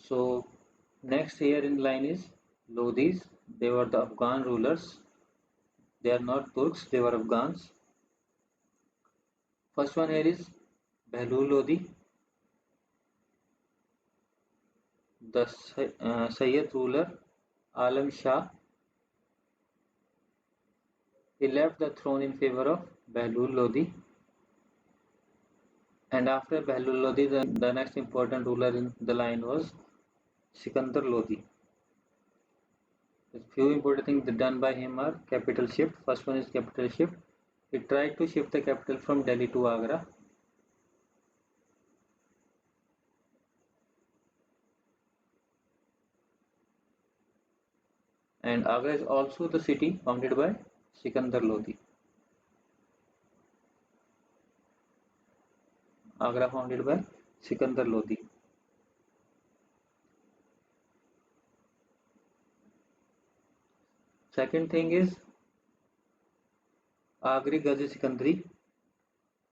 So next here in line is Lodhis. They were the Afghan rulers. They are not Turks, they were Afghans. First one here is Behlul Lodi, the Sayyid ruler Alam Shah. He left the throne in favor of Behlul Lodi, and after Behlul Lodi, the next important ruler in the line was Sikandar Lodi. The few important things done by him are capital shift. First one is capital shift. He tried to shift the capital from Delhi to Agra. And Agra is also the city founded by Sikandar Lodi. Agra founded by Sikandar Lodi. Second thing is Agri Ghazi Sikandari.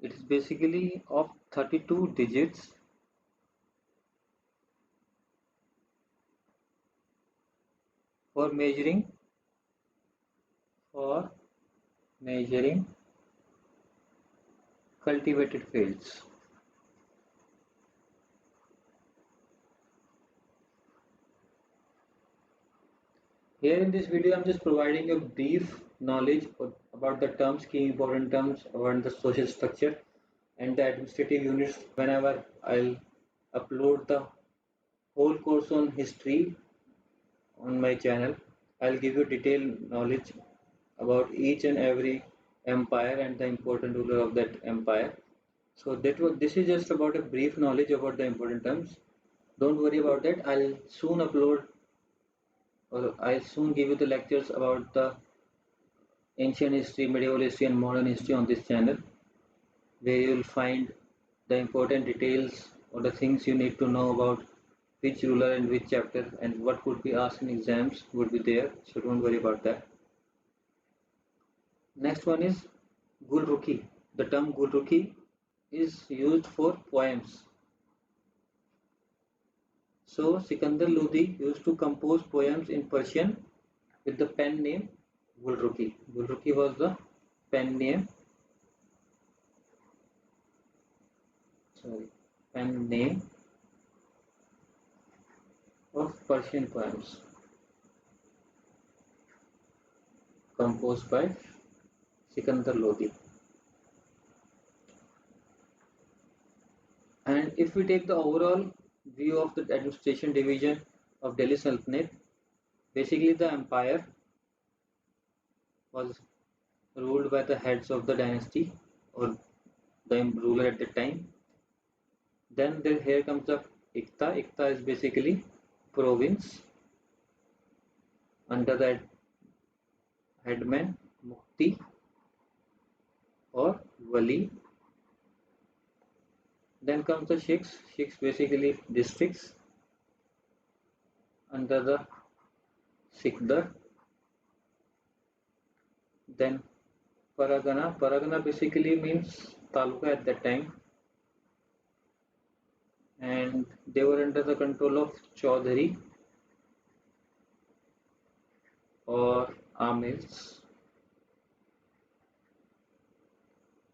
It is basically of 32 digits for measuring cultivated fields. Here in this video, I'm just providing a brief knowledge about the terms, key important terms, about the social structure and the administrative units. Whenever I'll upload the whole course on history on my channel, I'll give you detailed knowledge about each and every empire and the important ruler of that empire. So this is just about a brief knowledge about the important terms. Don't worry about that. I'll soon upload or I'll soon give you the lectures about the ancient history, medieval history and modern history on this channel, where you will find the important details or the things you need to know about which ruler and which chapter and what could be asked in exams would be there, so don't worry about that. Next one is Gulrukhi. The term Gulrukhi is used for poems. So Sikandar Lodi used to compose poems in Persian with the pen name Gulrukhi. Gulrukhi was the pen name of Persian poems composed by Sikandar Lodi. And if we take the overall view of the administration division of Delhi Sultanate, basically the empire was ruled by the heads of the dynasty or the ruler at the time. Then here comes the Ikta. Ikta is basically province under the headman Mufti or Wali. Then comes the Sheikhs. Sheikhs basically districts under the Sikdar. Then Paragana. Paragana basically means taluka at that time, and they were under the control of Chaudhary or Amirs.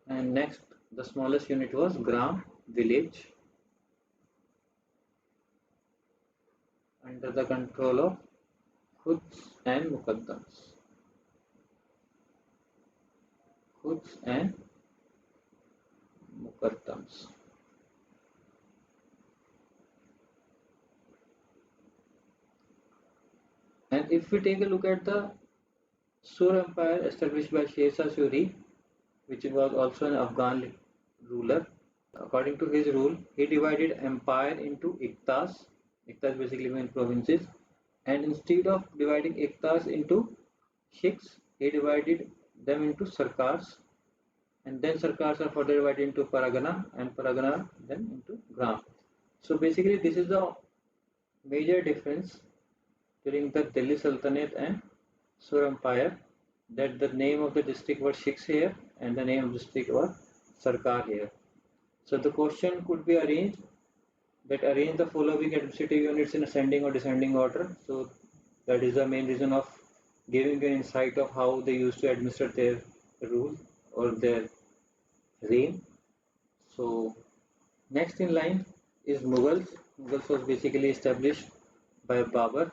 And next, the smallest unit was Gram, village, under the control of Khuds and Muqaddams. Khuds and Muqaddams. And if we take a look at the Sur Empire established by Sher Shah Suri, which was also an Afghan ruler, according to his rule, he divided empire into iktas. Iktas basically mean provinces, and instead of dividing iktas into shiks, he divided them into sarkars, and then sarkars are further divided into paragana, and paragana then into gram. So basically, this is the major difference during the Delhi Sultanate and Sur Empire, that the name of the district was Shiks here and the name of the district was Sarkar here. So the question could be arranged that arrange the following administrative units in ascending or descending order. So that is the main reason of giving an insight of how they used to administer their rule or their reign. So next in line is Mughals. Mughals was basically by Babur,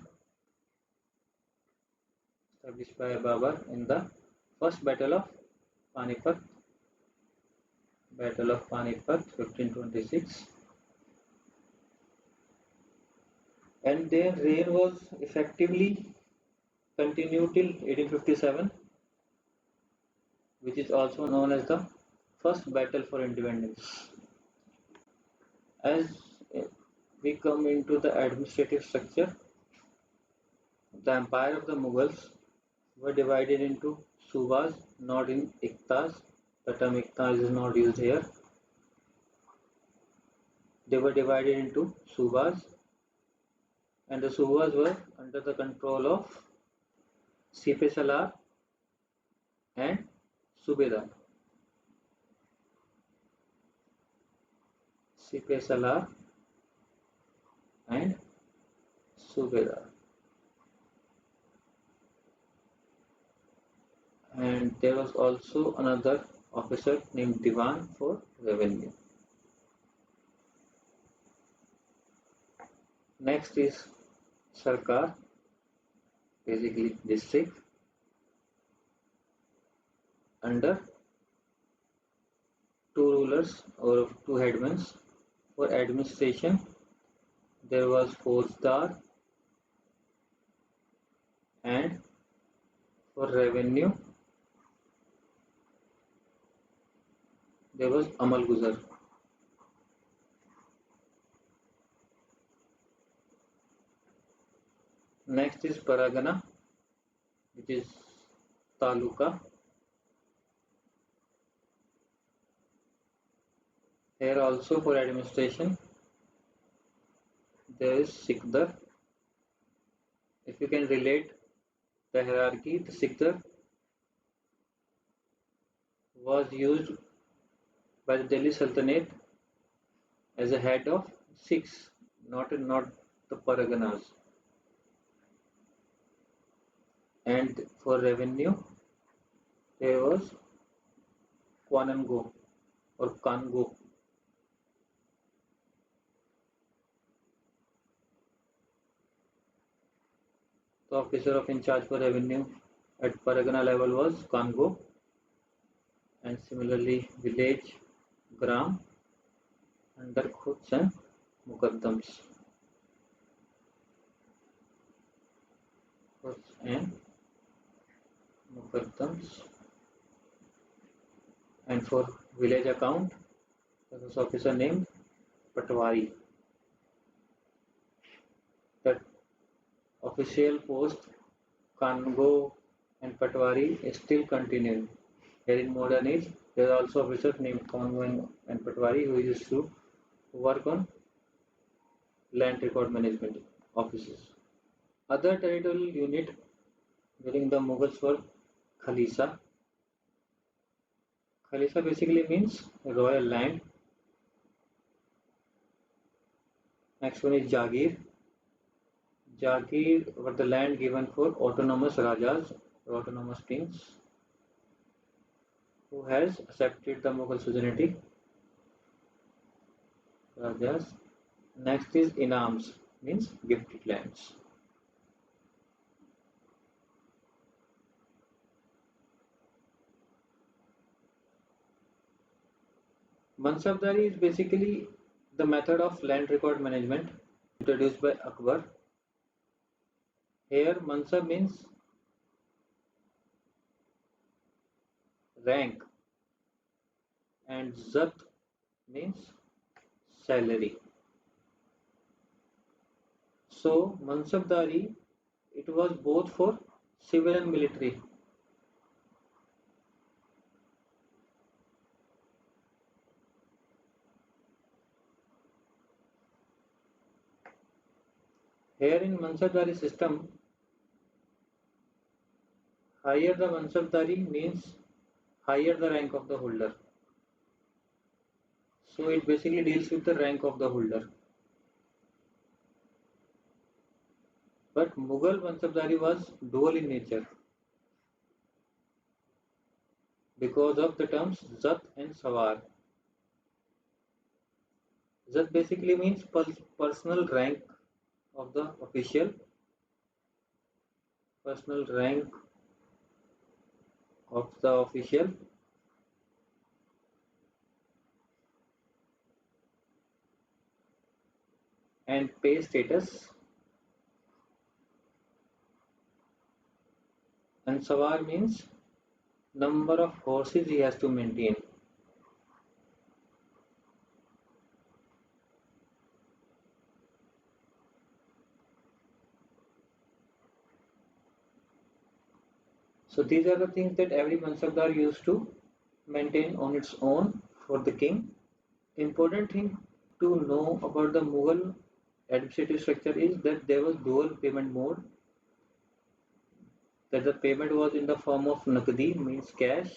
established by Babur in the first Panipat, Battle of Panipat, 1526, and their reign was effectively continued till 1857, which is also known as the first battle for independence. As we come into the administrative structure, the empire of the Mughals were divided into subas, not in iktas. The term iktas is not used here. They were divided into subas, and the subas were under the control of Sipe Salar and Subedar. Sipe Salar and Subedar. And there was also another officer named Diwan for revenue. Next is Sarkar, basically district, under two rulers or two headmen. For administration, there was Faujdar, and for revenue, there was Amalguzar. Next is Paragana, which is Taluka. Here also for administration, there is Sikdar. If you can relate the hierarchy, the Sikdar was used by the Delhi Sultanate as a head of six, not the Paraganas. And for revenue, there was Kwanango or Kango. The officer of in charge for revenue at Paragana level was Kango, and similarly village Gram under Khuts and Mukaddams. Khuts and Mukaddams. And for village account, there was officer named Patwari. That official post Kango and Patwari is still continuing. Here in modern age, there are also officers named Kango and Patwari who used to work on land record management offices. Other territorial unit during the Mughals were Khalisa. Khalisa basically means royal land. Next one is Jagir. Jagir were the land given for autonomous Rajas or autonomous kings who has accepted the Mughal suzerainty. Rajas. Next is Inams, means gifted lands. Mansabdari is basically the method of land record management introduced by Akbar. Here Mansab means rank and Zat means salary. So Mansabdari, it was both for civil and military. Here in Mansabdari system, higher the Mansabdari means higher the rank of the holder. So it basically deals with the rank of the holder. But Mughal Mansabdari was dual in nature because of the terms Zat and Sawar. Zat basically means personal rank of the official, personal rank of the official, and pay status. And Sawar means number of horses he has to maintain. So these are the things that every Mansabdar used to maintain on its own for the king. Important thing to know about the Mughal administrative structure is that there was dual payment mode, that the payment was in the form of Naqdi means cash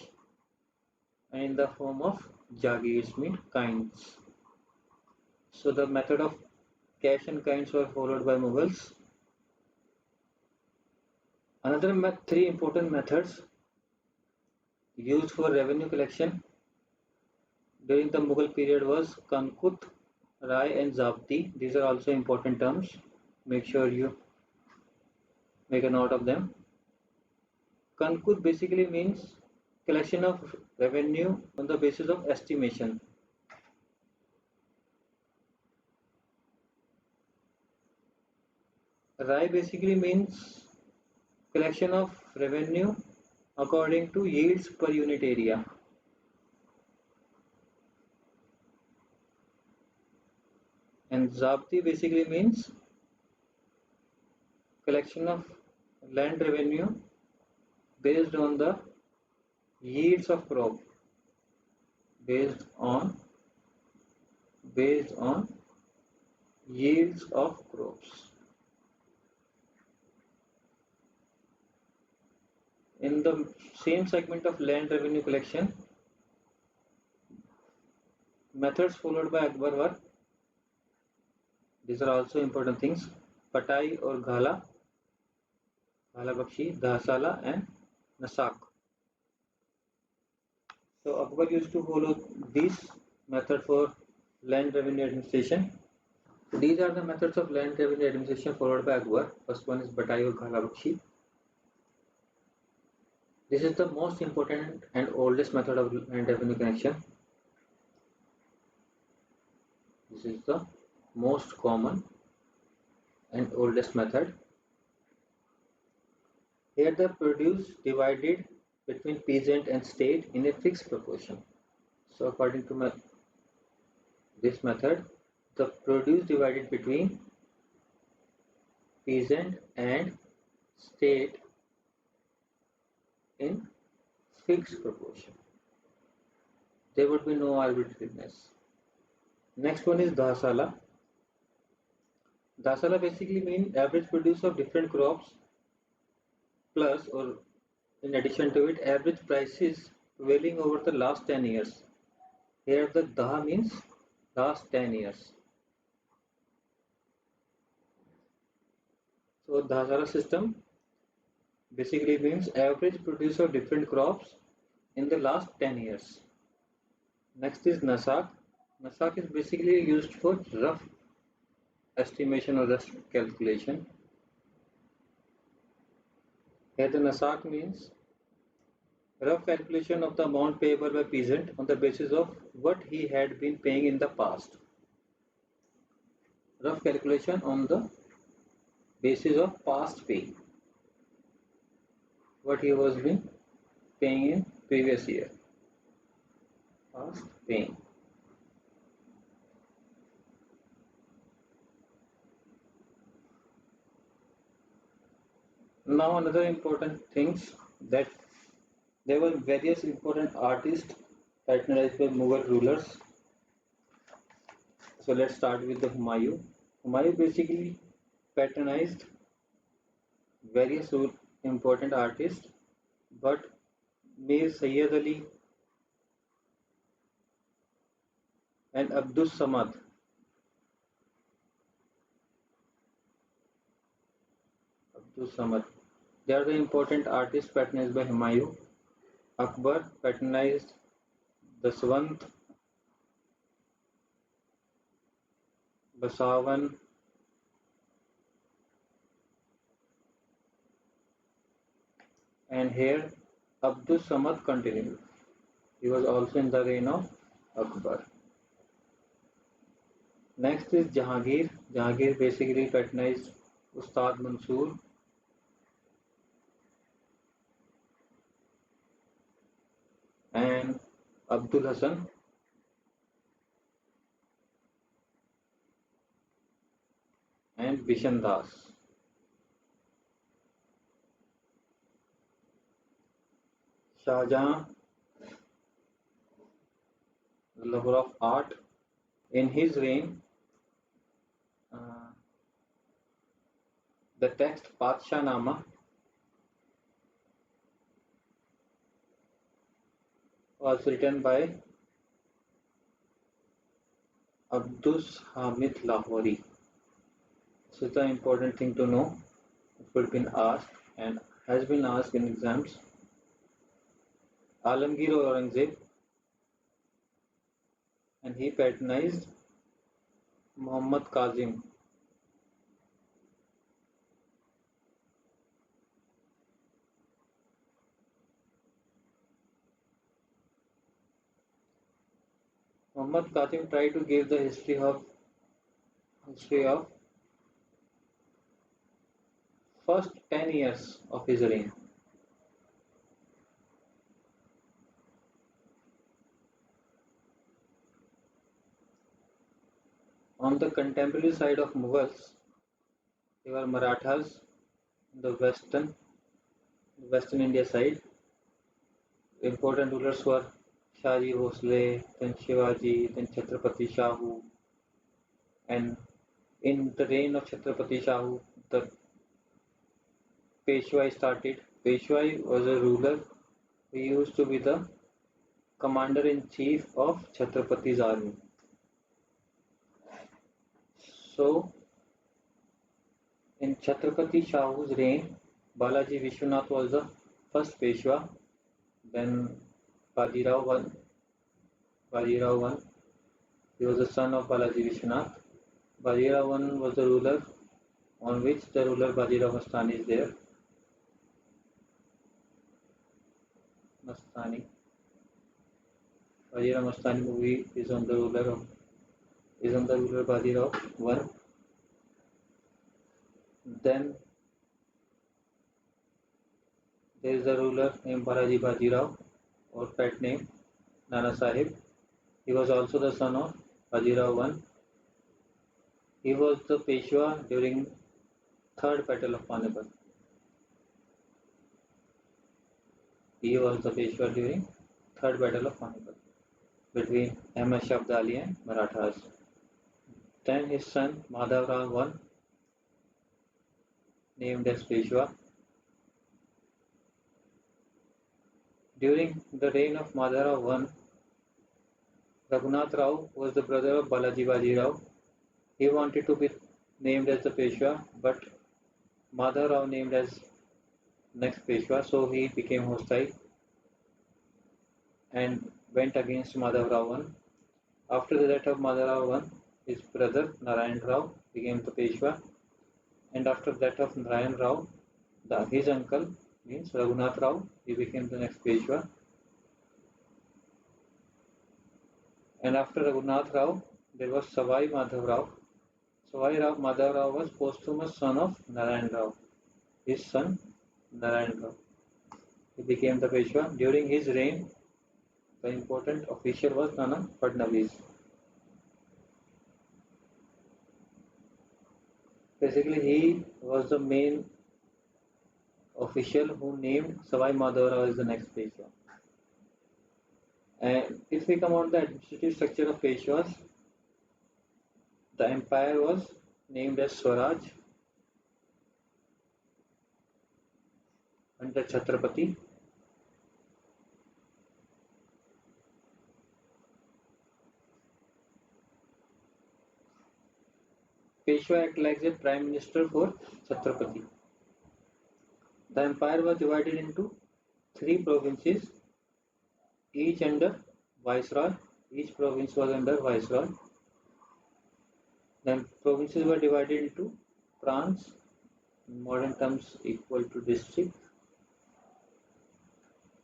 and in the form of Jagirs means kinds. So the method of cash and kinds were followed by Mughals. Another three important methods used for revenue collection during the Mughal period was Kankut, Rai and Zabti. These are also important terms. Make sure you make a note of them. Kankut basically means collection of revenue on the basis of estimation. Rai basically means collection of revenue according to yields per unit area. And Zabti basically means collection of land revenue based on the yields of crop, based on based on yields of crops. In the same segment of land revenue collection, methods followed by Akbar were, these are also important things, Patai or Ghala, Ghala Bakshi, Dhasala and Nasak. So Akbar used to follow this method for land revenue administration. So these are the methods of land revenue administration followed by Akbar. First one is Batai or Ghala Bakshi. This is the most important and oldest method of land revenue collection. This is the most common and oldest method. Here the produce divided between peasant and state in a fixed proportion. So according to this method, the produce divided between peasant and state in fixed proportion. There would be no arbitrariness. Next one is Dhasala. Dhasala basically means average produce of different crops plus or in addition to it average prices prevailing over the last 10 years. Here the Dha means last 10 years. So Dhasala system basically means average produce of different crops in the last 10 years. Next is Nasak. Nasak is basically used for rough estimation or rough calculation. Here the Nasak means rough calculation of the amount payable by peasant on the basis of what he had been paying in the past. Rough calculation on the basis of past pay. What he was been paying in previous year. Past paying. Now another important things that there were various important artists patronized by Mughal rulers. So let's start with the Humayun. Humayun basically patronized various important artists, but Mir Sayyid Ali and Abdus Samad Abdul Samad. They are the important artists patronized by Humayun. Akbar patronized Daswant, Basavan, and here Abdul Samad continued. He was also in the reign of Akbar. Next is Jahangir. Jahangir basically patronized Ustad Mansoor and Abdul Hassan and Bishan Das. Shah Jahan, the lover of art. In his reign, uh, the text Padsha Nama was written by Abdus Hamid Lahori. This is the important thing to know. It could have been asked and has been asked in exams. Alamgir or Aurangzeb, and he patronized Muhammad Kazim. Muhammad Kazim tried to give the history of first 10 years of his reign. On the contemporary side of Mughals, they were Marathas in the western India side. Important rulers were Shaji Bhosle, then Shivaji, then Chhatrapati Shahu, and in the reign of Chhatrapati Shahu, the Peshwai started. Peshwai was a ruler who used to be the commander-in-chief of Chhatrapati's army. So, in Chhatrapati Shahu's reign, Balaji Vishwanath was the first Peshwa, then Bajirao I. Bajirao I, he was the son of Balaji Vishwanath. Bajirao I was the ruler on which the ruler Bajirao Mastani is there. Mastani. Bajirao Mastani movie is on the ruler Bajirao I. Then there is a ruler named Balaji Bajirao, or pet name Nana Sahib. He was also the son of Bajirao I. He was the Peshwa during Third Battle of Panipat. He was the Peshwa during Third Battle of Panipat between Ahmad Shah Abdali and Marathas. Then his son Madhav Rao I, named as Peshwa. During the reign of Madhav Rao I, Raghunath Rao was the brother of Balaji Bajirao. He wanted to be named as the Peshwa, but Madhav Rao named as next Peshwa, so he became hostile and went against Madhav Rao I. After the death of Madhav Rao I, his brother Narayan Rao became the Peshwa, and after the death of Narayan Rao, his uncle means Raghunath Rao, he became the next Peshwa. And after Raghunath Rao, there was Savai Madhav Rao. Savai Madhav Rao was posthumous son of Narayan Rao. His son Narayan Rao. He became the Peshwa. During his reign, the important official was Nana Fadnavis. Basically, he was the main official who named Savai Madhav Rao as the next Peshwa. And if we come on the administrative structure of Peshwas, the empire was named as Swaraj under Chhatrapati. Peshwa acted like a prime minister for Chhatrapati. The empire was divided into three provinces, each under viceroy. Each province was under viceroy. Then provinces were divided into prants, in modern terms equal to district.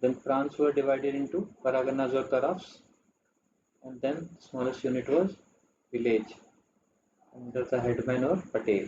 Then prants were divided into paraganas or tarafs, and then the smallest unit was village under the headman or patel.